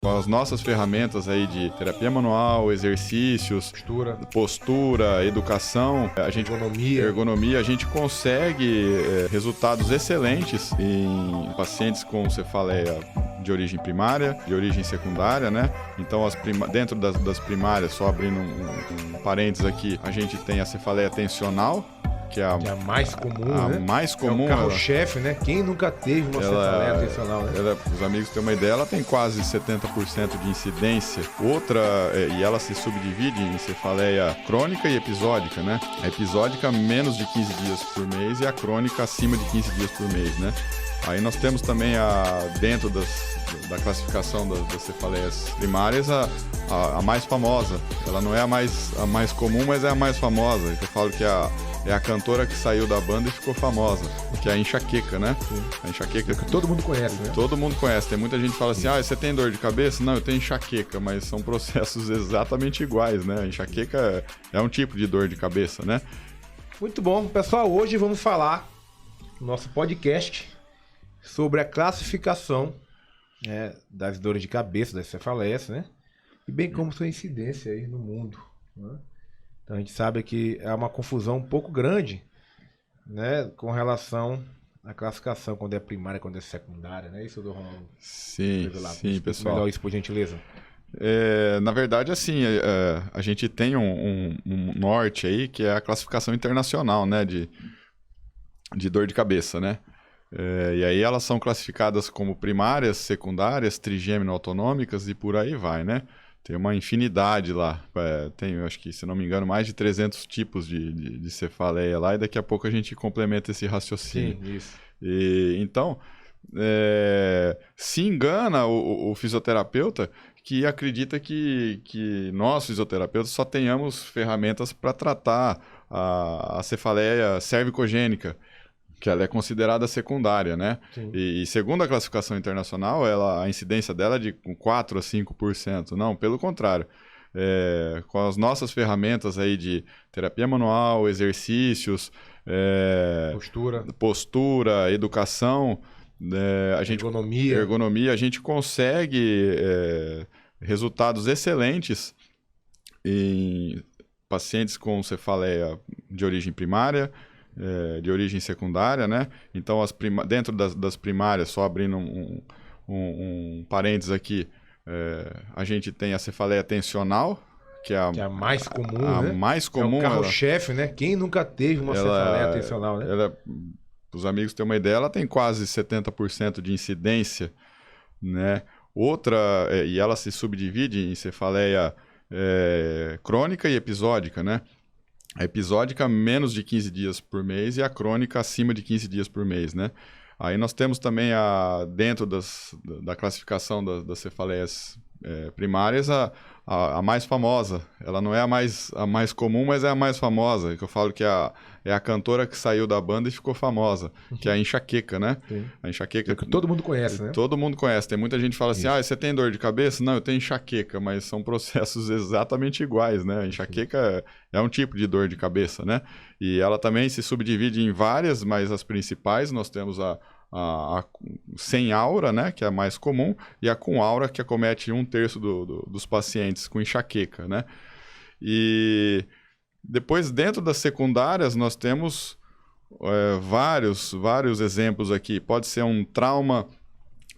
Com as nossas ferramentas aí de terapia manual, exercícios, postura, educação, ergonomia, a gente consegue resultados excelentes em pacientes com cefaleia de origem primária, de origem secundária, né? Então, dentro das primárias, só abrindo um parênteses aqui, a gente tem a cefaleia tensional, que é a mais comum, né? Mais comum. É o carro-chefe, né? Quem nunca teve uma cefaleia tensional, né? Os amigos têm uma ideia, ela tem quase 70% de incidência. Outra, e ela se subdivide em cefaleia crônica e episódica, né? A episódica menos de 15 dias por mês e a crônica acima de 15 dias por mês, né? Aí nós temos também, dentro da classificação das cefaleias primárias, a mais famosa. Ela não é a mais comum, mas é a mais famosa. Eu falo que é a cantora que saiu da banda e ficou famosa, que é a enxaqueca, né? Sim. A enxaqueca que todo mundo conhece, né? Todo mundo conhece. Tem muita gente que fala assim, você tem dor de cabeça? Não, eu tenho enxaqueca, mas são processos exatamente iguais, né? A enxaqueca é um tipo de dor de cabeça, né? Muito bom. Pessoal, hoje vamos falar no nosso podcast sobre a classificação das dores de cabeça, das cefaleias, né? E bem como sua incidência aí no mundo, né? Então a gente sabe que é uma confusão um pouco grande, né, com relação à classificação, quando é primária, quando é secundária, né? Isso, Dr. Ronaldo? Sim, pessoal. Melhor isso, por gentileza. Na verdade, assim, a gente tem um norte aí, que é a classificação internacional, né, de dor de cabeça, né? E aí elas são classificadas como primárias, secundárias, trigêmino-autonômicas e por aí vai, né? Tem uma infinidade lá. Tem, acho que, se não me engano, mais de 300 tipos de cefaleia lá, e daqui a pouco a gente complementa esse raciocínio. Sim, isso. Então, se engana o fisioterapeuta que acredita que nós, fisioterapeutas, só tenhamos ferramentas para tratar a cefaleia cervicogênica, que ela é considerada secundária, né? E segundo a classificação internacional, a incidência dela é de 4 a 5%. Não, pelo contrário. Com as nossas ferramentas aí de terapia manual, exercícios, postura, educação, ergonomia, a gente consegue resultados excelentes em pacientes com cefaleia de origem primária, de origem secundária, né? Então, dentro das primárias, só abrindo um parênteses aqui, a gente tem a cefaleia tensional, que é a mais comum, né? Mais comum. É o carro-chefe, né? Quem nunca teve uma cefaleia tensional, né? Os amigos têm uma ideia, ela tem quase 70% de incidência, né? Outra, e ela se subdivide em cefaleia crônica e episódica, né? A episódica menos de 15 dias por mês e a crônica acima de 15 dias por mês, né? Aí nós temos também, dentro da classificação das cefaleias primárias, a mais famosa. Ela não é a mais comum, mas é a mais famosa. Que eu falo que é a cantora que saiu da banda e ficou famosa, que é a enxaqueca, né? Sim. A enxaqueca... que todo mundo conhece, né? Todo mundo conhece. Tem muita gente que fala assim, você tem dor de cabeça? Não, eu tenho enxaqueca, mas são processos exatamente iguais, né? A enxaqueca é um tipo de dor de cabeça, né? E ela também se subdivide em várias, mas as principais, nós temos a sem aura, né, que é a mais comum, e a com aura, que acomete 1/3 dos pacientes com enxaqueca, né? E depois, dentro das secundárias, nós temos vários exemplos aqui. Pode ser um trauma,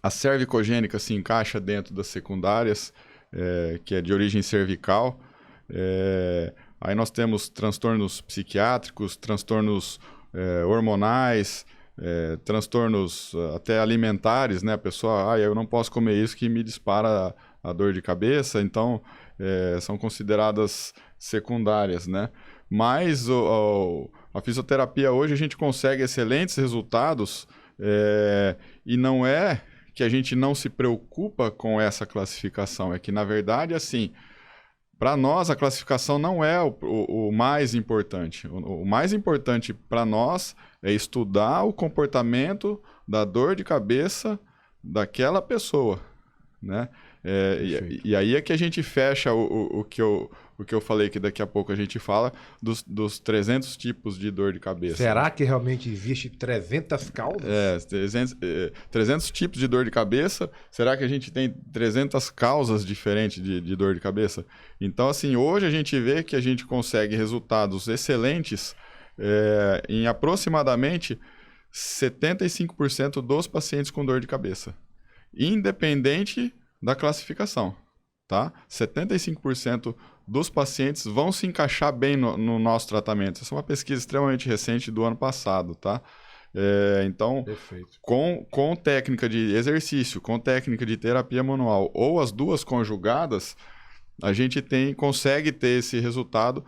a cervicogênica se encaixa dentro das secundárias, que é de origem cervical. Aí nós temos transtornos psiquiátricos, transtornos hormonais, transtornos até alimentares, né? A pessoa, eu não posso comer isso que me dispara a dor de cabeça, então são consideradas secundárias, né? Mas a fisioterapia hoje a gente consegue excelentes resultados e não é que a gente não se preocupa com essa classificação, é que na verdade, assim, para nós a classificação não é o mais importante. O mais importante para nós é estudar o comportamento da dor de cabeça daquela pessoa, né? E aí é que a gente fecha o que eu falei, que daqui a pouco a gente fala, dos 300 tipos de dor de cabeça. Será que realmente existe 300 causas? 300 tipos de dor de cabeça. Será que a gente tem 300 causas diferentes de dor de cabeça? Então, assim, hoje a gente vê que a gente consegue resultados excelentes em aproximadamente 75% dos pacientes com dor de cabeça, independente da classificação, tá? 75% dos pacientes vão se encaixar bem no nosso tratamento. Essa é uma pesquisa extremamente recente do ano passado, tá? Então, com técnica de exercício, com técnica de terapia manual ou as duas conjugadas, a gente consegue ter esse resultado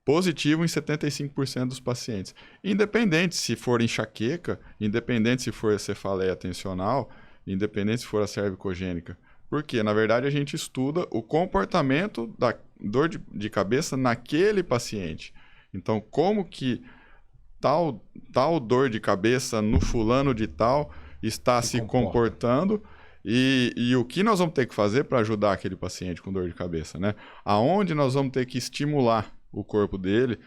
positivo em 75% dos pacientes. Independente se for enxaqueca, independente se for cefaleia tensional, independente se for a cervicogênica. Porque, na verdade, a gente estuda o comportamento da dor de cabeça naquele paciente. Então, como que tal dor de cabeça no fulano de tal está se comportando e o que nós vamos ter que fazer para ajudar aquele paciente com dor de cabeça, né? Aonde nós vamos ter que estimular o corpo dele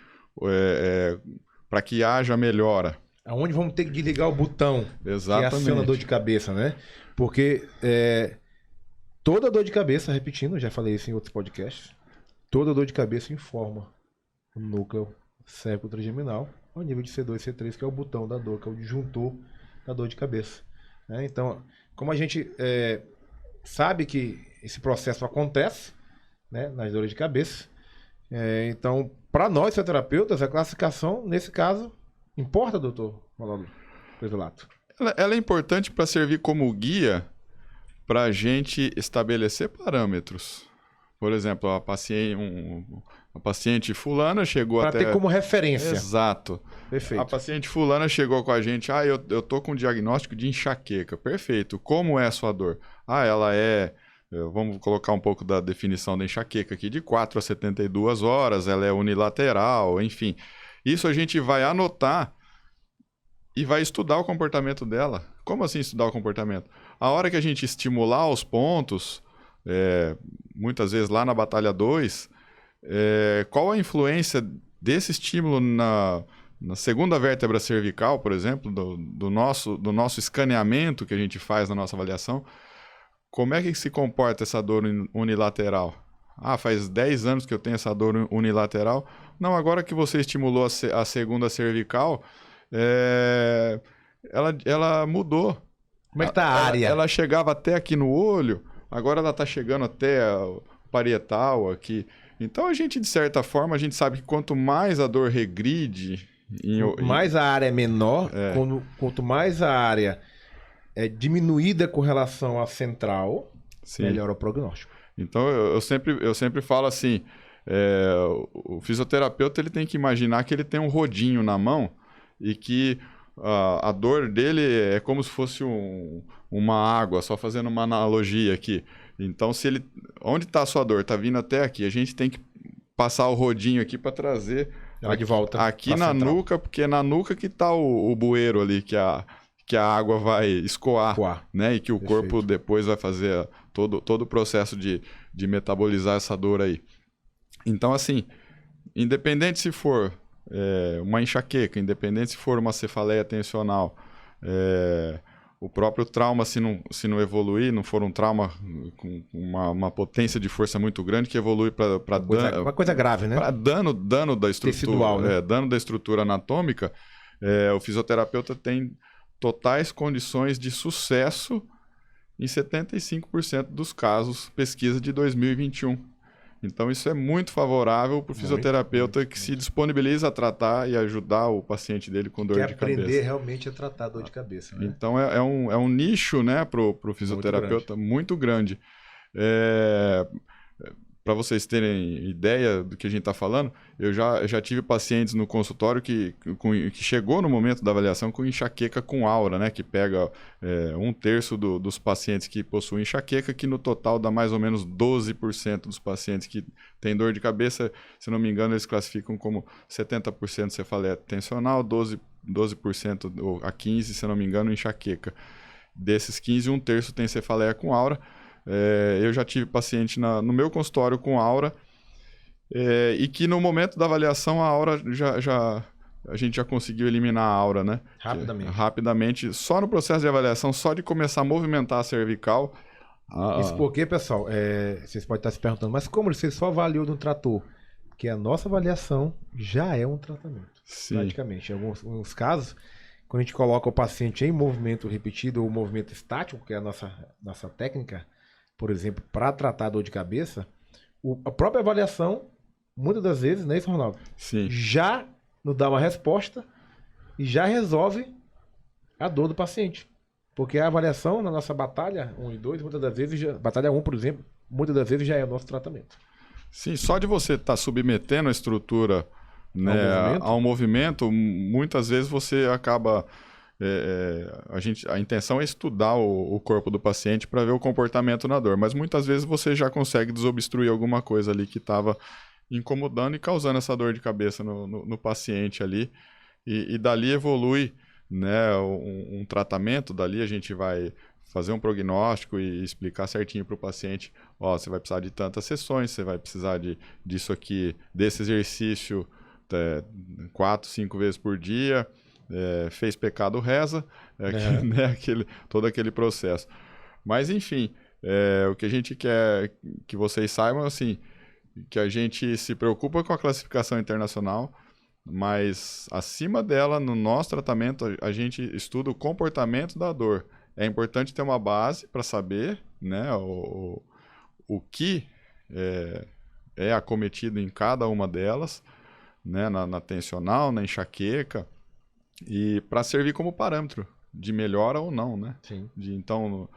para que haja melhora. Aonde vamos ter que desligar o botão. Exatamente. Que aciona a dor de cabeça, né? Porque toda dor de cabeça, repetindo, já falei isso em outros podcasts, toda dor de cabeça informa o núcleo cérvico trigeminal ao nível de C2 e C3, que é o botão da dor, que é o disjuntor da dor de cabeça. Né? Então, como a gente sabe que esse processo acontece, né, nas dores de cabeça, então, para nós, fisioterapeutas, a classificação, nesse caso, importa, doutor Mauro Bevilato? Ela é importante para servir como guia para a gente estabelecer parâmetros. Por exemplo, a paciente fulana chegou até... Para ter como referência. Exato. Perfeito. A paciente fulana chegou com a gente, eu tô com diagnóstico de enxaqueca. Perfeito. Como é a sua dor? Ela vamos colocar um pouco da definição da enxaqueca aqui, de 4 a 72 horas, ela é unilateral, enfim. Isso a gente vai anotar e vai estudar o comportamento dela. Como assim estudar o comportamento? A hora que a gente estimular os pontos, muitas vezes lá na batalha 2, qual a influência desse estímulo na segunda vértebra cervical, por exemplo, do nosso escaneamento que a gente faz na nossa avaliação? Como é que se comporta essa dor unilateral? Faz 10 anos que eu tenho essa dor unilateral. Não, agora que você estimulou a segunda cervical, ela mudou. Como é que tá a área? Ela chegava até aqui no olho, agora ela está chegando até o parietal aqui. Então, a gente, de certa forma, a gente sabe que quanto mais a dor regride... mais a área é menor, quanto mais a área é diminuída com relação à central, sim, melhora o prognóstico. Então, eu sempre falo assim, o fisioterapeuta ele tem que imaginar que ele tem um rodinho na mão e que a dor dele é como se fosse uma água, só fazendo uma analogia aqui. Então, onde está a sua dor? Está vindo até aqui. A gente tem que passar o rodinho aqui para trazer ela de volta aqui na central. Nuca, porque é na nuca que está o bueiro ali, que a água vai escoar, né? E que o corpo depois vai fazer todo o processo de metabolizar essa dor aí. Então, assim, independente se for uma enxaqueca, independente se for uma cefaleia tensional, o próprio trauma, se não evoluir, não for um trauma com uma potência de força muito grande que evolui para dano... Uma coisa grave, né? Para dano da estrutura. Tecidual, né? Dano da estrutura anatômica, o fisioterapeuta tem totais condições de sucesso em 75% dos casos, pesquisa de 2021. Então, isso é muito favorável para o fisioterapeuta que se disponibiliza a tratar e ajudar o paciente dele com dor de cabeça. Quer aprender realmente a tratar a dor de cabeça. Né? Então, é um nicho, né, para o fisioterapeuta muito grande. Para vocês terem ideia do que a gente está falando, eu já tive pacientes no consultório que chegou no momento da avaliação com enxaqueca com aura, né? Que pega 1/3 dos pacientes que possuem enxaqueca, que no total dá mais ou menos 12% dos pacientes que têm dor de cabeça. Se não me engano, eles classificam como 70% cefaleia tensional, 12% a 15%, se não me engano, enxaqueca. Desses 15, 1/3 tem cefaleia com aura. Eu já tive paciente no meu consultório com aura, e que no momento da avaliação a aura a gente já conseguiu eliminar a aura, né? Rapidamente. Rapidamente, só no processo de avaliação, só de começar a movimentar a cervical. Isso porque, pessoal, vocês podem estar se perguntando, mas como você só avaliou no trator? Porque a nossa avaliação já é um tratamento, Sim. praticamente. Em alguns casos, quando a gente coloca o paciente em movimento repetido ou movimento estático, que é a nossa técnica, por exemplo, para tratar dor de cabeça, a própria avaliação, muitas das vezes, não é isso, Ronaldo? Sim. Já nos dá uma resposta e já resolve a dor do paciente. Porque a avaliação na nossa batalha 1 e 2, muitas das vezes, batalha 1, por exemplo, muitas das vezes já é o nosso tratamento. Sim, só de você estar submetendo a estrutura, né, ao movimento, muitas vezes você acaba... a intenção é estudar o corpo do paciente para ver o comportamento na dor, mas muitas vezes você já consegue desobstruir alguma coisa ali que estava incomodando e causando essa dor de cabeça no paciente ali, e dali evolui, né, um tratamento. Dali a gente vai fazer um prognóstico e explicar certinho para o paciente: ó, você vai precisar de tantas sessões, você vai precisar disso aqui, desse exercício 4, 5 vezes por dia, fez pecado, reza, né, todo aquele processo. Mas enfim, o que a gente quer que vocês saibam, assim, que a gente se preocupa com a classificação internacional, mas acima dela, no nosso tratamento, a gente estuda o comportamento da dor. É importante ter uma base para saber, né, o que é acometido em cada uma delas, né, na tensional, na enxaqueca, e para servir como parâmetro de melhora ou não, né? Sim. Então,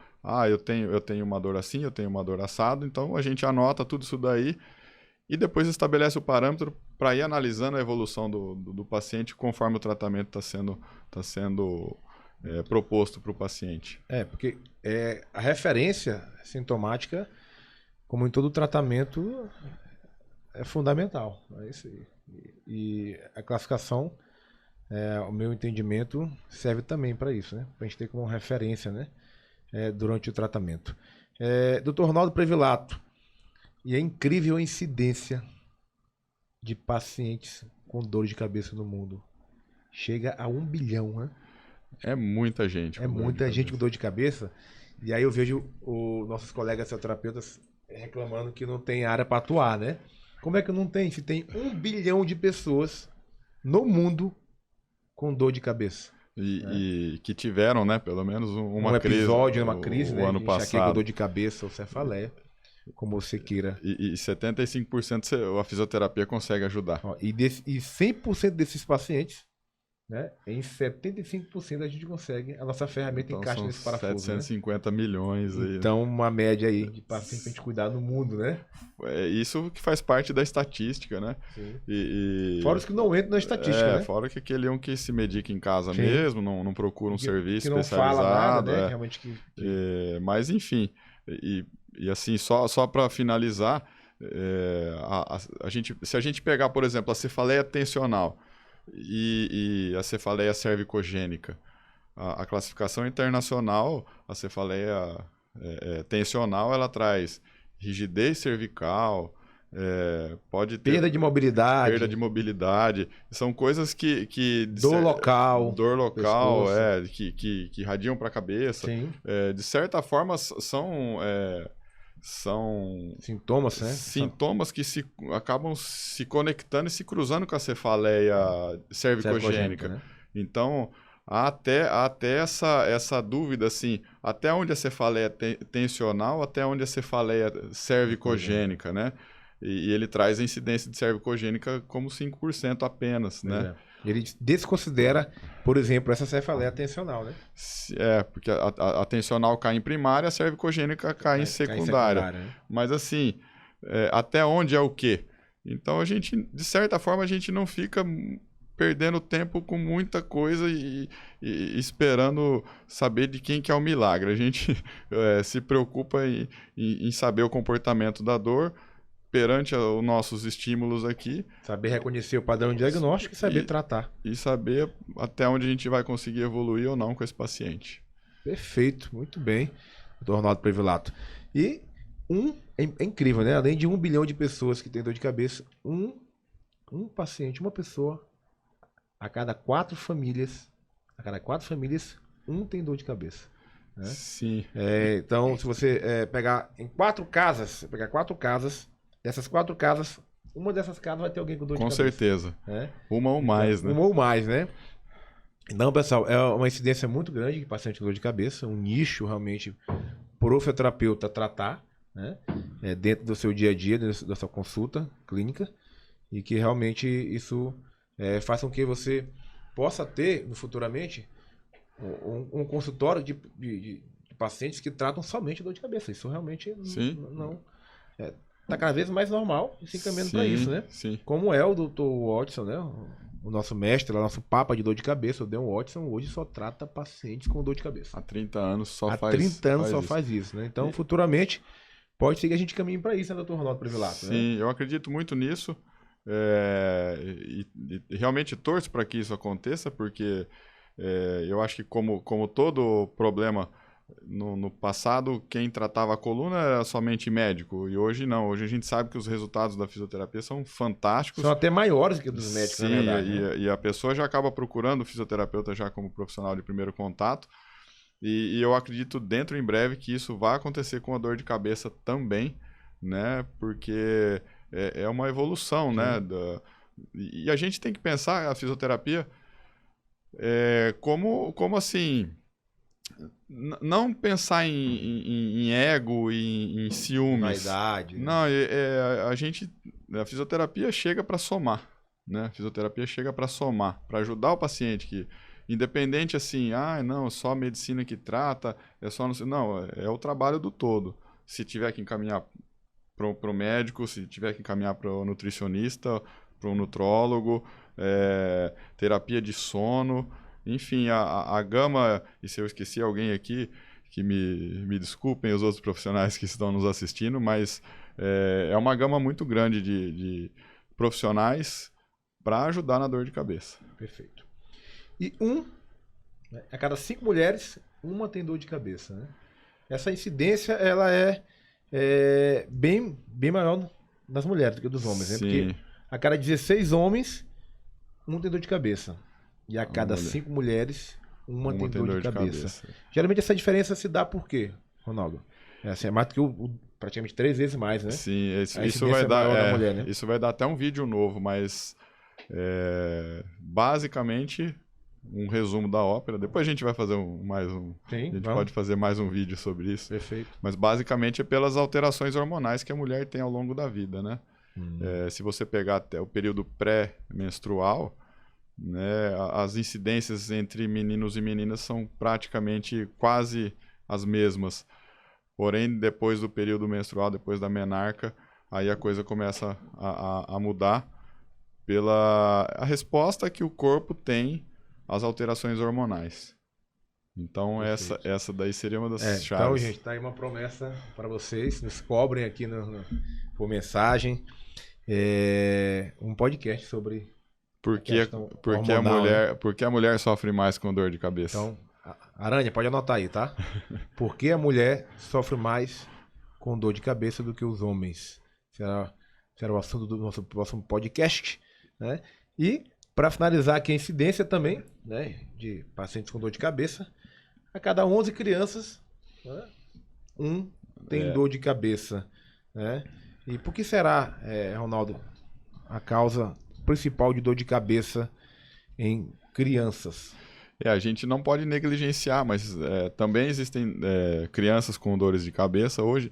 eu tenho uma dor assim, eu tenho uma dor assado, então a gente anota tudo isso daí e depois estabelece o parâmetro para ir analisando a evolução do paciente conforme o tratamento está sendo proposto para o paciente. Porque a referência sintomática, como em todo tratamento, é fundamental. É isso aí. E a classificação, o meu entendimento, serve também para isso, né? Para a gente ter como referência, né? Durante o tratamento. Dr. Ronaldo Previlato, e é incrível a incidência de pacientes com dor de cabeça no mundo. Chega a 1 bilhão, né? É muita gente. É muita gente com dor de cabeça. E aí eu vejo os nossos colegas fisioterapeutas reclamando que não tem área para atuar, né? Como é que não tem? Se tem 1 bilhão de pessoas no mundo com dor de cabeça. E que tiveram, né, pelo menos uma episódio, crise, uma crise, o né? ano passado. Com dor de cabeça ou cefaleia, como você queira. E 75% a fisioterapia consegue ajudar. E 100% desses pacientes, né, em 75% a gente consegue, a nossa ferramenta Então, encaixa nesse parafuso. 750 milhões aí. Então, uma média aí de pacientes pra gente cuidar no mundo, né? É isso que faz parte da estatística, né? Sim. Fora os que não entram na estatística, né? Fora que aquele um que se medica em casa Sim. mesmo, não procura um serviço que não especializado. Fala nada, né? Realmente mas, enfim, e assim, só para finalizar, se a gente pegar, por exemplo, a cefaleia tensional e a cefaleia cervicogênica, a classificação internacional, a cefaleia tensional, ela traz rigidez cervical, pode ter perda de mobilidade. São coisas que dor local, que irradiam para a cabeça. Sim. De certa forma são sintomas, né? Sintomas que acabam se conectando e se cruzando com a cefaleia cervicogênica. Né? Então, há até essa dúvida, assim, até onde a cefaleia é tensional, até onde a cefaleia é cervicogênica, né? E ele traz a incidência de cervicogênica como 5% apenas, né? Ele desconsidera, por exemplo, essa cefaleia tensional, né? Porque a tensional cai em primária, a cervicogênica cai em secundária. Né? Mas assim, até onde é o quê? Então a gente, de certa forma, a gente não fica perdendo tempo com muita coisa e esperando saber de quem que é o milagre. A gente se preocupa em saber o comportamento da dor perante os nossos estímulos aqui. Saber reconhecer o padrão diagnóstico e saber tratar. E saber até onde a gente vai conseguir evoluir ou não com esse paciente. Perfeito, muito bem, Dr. Ronaldo Previlato. E é incrível, né? Além de 1 bilhão de pessoas que têm dor de cabeça, um paciente, uma pessoa, a cada 4 famílias, um tem dor de cabeça. Né? Sim. Então, se você pegar 4 casas, dessas 4 casas, uma dessas casas vai ter alguém com dor de Com cabeça. certeza. Né? Uma ou mais, Então, né? Uma ou mais, né? Então, pessoal, é uma incidência muito grande de paciente com dor de cabeça, um nicho realmente para o fisioterapeuta tratar, né? Dentro do seu dia a dia, dentro da sua consulta clínica, e que realmente isso faça com que você possa ter, futuramente, um consultório de pacientes que tratam somente dor de cabeça. Isso realmente não está cada vez mais normal e se encaminhando para isso, né? Sim. Como é o Dr. Watson, né? O nosso mestre, o nosso papa de dor de cabeça, o Dan Watson, hoje só trata pacientes com dor de cabeça. Há 30 anos só faz isso, né? Então, futuramente, pode ser que a gente caminhe para isso, né, Dr. Ronaldo Privilato? Sim, eu acredito muito nisso. E realmente torço para que isso aconteça, porque eu acho que como todo problema no passado, quem tratava a coluna era somente médico, e hoje não. Hoje a gente sabe que os resultados da fisioterapia são fantásticos. São até maiores que dos médicos, sim, na verdade. E a pessoa já acaba procurando o fisioterapeuta já como profissional de primeiro contato. E eu acredito dentro em breve que isso vai acontecer com a dor de cabeça também, né? Porque é uma evolução, né? E a gente tem que pensar a fisioterapia como assim, não pensar em ego, em ciúmes. Vaidade. Não, a fisioterapia chega para somar, né? A fisioterapia chega para somar, para ajudar o paciente que independente assim, não, só a medicina que trata, não, é o trabalho do todo. Se tiver que encaminhar para o médico, se tiver que encaminhar para o nutricionista, para o nutrólogo, terapia de sono, enfim, a gama, e se eu esqueci alguém aqui, que me desculpem os outros profissionais que estão nos assistindo, mas é uma gama muito grande de profissionais para ajudar na dor de cabeça. Perfeito. E a cada 5 mulheres, uma tem dor de cabeça, né? Essa incidência, ela é bem maior nas mulheres do que dos homens, né? Porque a cada 16 homens, um tem dor de cabeça. E a cada 5 mulheres, uma tem dor de cabeça. Geralmente essa diferença se dá por quê, Ronaldo? É mais do que praticamente 3 vezes mais, né? Sim, isso vai dar mulher, né? Isso vai dar até um vídeo novo, mas basicamente um resumo da ópera. Depois a gente vai fazer mais um. Sim, a gente pode fazer mais um vídeo sobre isso. Perfeito. Mas basicamente é pelas alterações hormonais que a mulher tem ao longo da vida, né? Se você pegar até o período pré-menstrual, né, as incidências entre meninos e meninas são praticamente quase as mesmas. Porém, depois do período menstrual, depois da menarca, aí a coisa começa a mudar pela a resposta que o corpo tem às alterações hormonais. Então, essa daí seria uma das chaves. Então, gente, tá aí uma promessa para vocês. Nos cobrem aqui por mensagem. Um podcast sobre por que a mulher sofre mais com dor de cabeça. Então, Aranha, pode anotar aí, tá? Por que a mulher sofre mais com dor de cabeça do que os homens? Será o assunto do nosso próximo podcast, né? E, para finalizar aqui a incidência também, né, de pacientes com dor de cabeça, a cada 11 crianças, né, um tem dor de cabeça, né? E por que será, Ronaldo, a causa principal de dor de cabeça em crianças? A gente não pode negligenciar, mas também existem crianças com dores de cabeça hoje.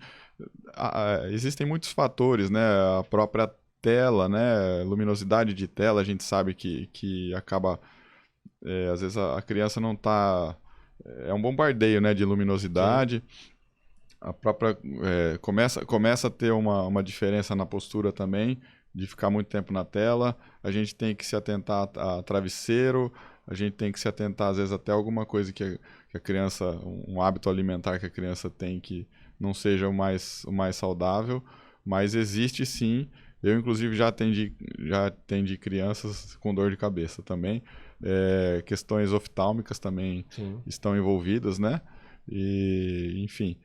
Existem muitos fatores, né? A própria tela, né? Luminosidade de tela, a gente sabe que acaba... às vezes a criança não está... É um bombardeio, né, de luminosidade. Sim. A própria... começa a ter uma diferença na postura também, de ficar muito tempo na tela. A gente tem que se atentar a travesseiro, a gente tem que se atentar, às vezes, até alguma coisa que a criança, um hábito alimentar que a criança tem que não seja o mais saudável, mas existe sim. Eu, inclusive, já atendi crianças com dor de cabeça também. Questões oftálmicas também estão envolvidas, né? E, enfim,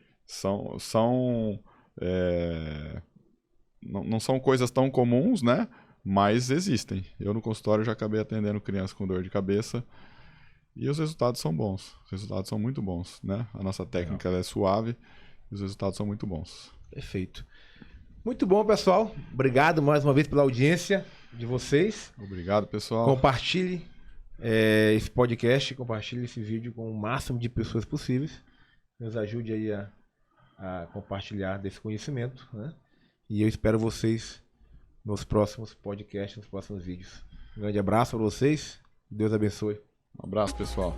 Não são coisas tão comuns, né? Mas existem. Eu no consultório já acabei atendendo crianças com dor de cabeça e os resultados são bons. Os resultados são muito bons, né? A nossa técnica ela é suave e os resultados são muito bons. Perfeito. Muito bom, pessoal. Obrigado mais uma vez pela audiência de vocês. Obrigado, pessoal. Compartilhe esse podcast, compartilhe esse vídeo com o máximo de pessoas possíveis. Nos ajude aí a compartilhar desse conhecimento, né? E eu espero vocês nos próximos podcasts, nos próximos vídeos. Um grande abraço para vocês. Deus abençoe. Um abraço, pessoal.